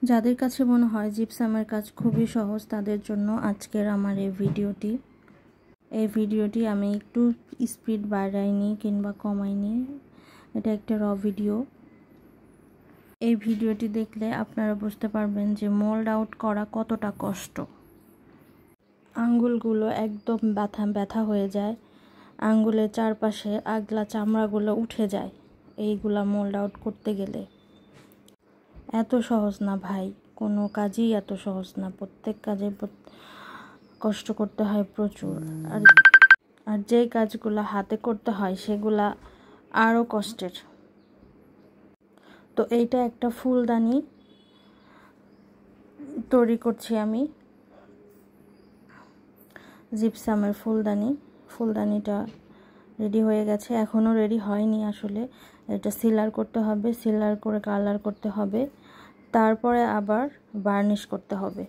যাদের কাছে মনে হয় জিপসামের কাজ খুবই সহজ তাদের জন্য আজকের আমার এই ভিডিওটি আমি একটু স্পিড বাড়াইনি কিংবা কমাইনি, এটা একটা র ভিডিও। এই ভিডিওটি দেখলে আপনারা বুঝতে পারবেন যে মোল্ড আউট করা কতটা কষ্ট। আঙ্গুলগুলো একদম ব্যথা হয়ে যায়, আঙ্গুলের চারপাশে আগলা চামড়াগুলো উঠে যায় এইগুলা মোল্ড আউট করতে গেলে। এত সহজ না ভাই, কোনো কাজই এত সহজ না, প্রত্যেক কাজে কষ্ট করতে হয় প্রচুর। আর যেই কাজগুলো হাতে করতে হয় সেগুলা আরও কষ্টের। তো এইটা একটা ফুলদানি তৈরি করছি আমি, জিপসামের ফুলদানিটা রেডি হয়ে গেছে, এখনও রেডি হয়নি আসলে। এটা সিলার করতে হবে, সিলার করে কালার করতে হবে, তারপরে আবার বার্নিশ করতে হবে।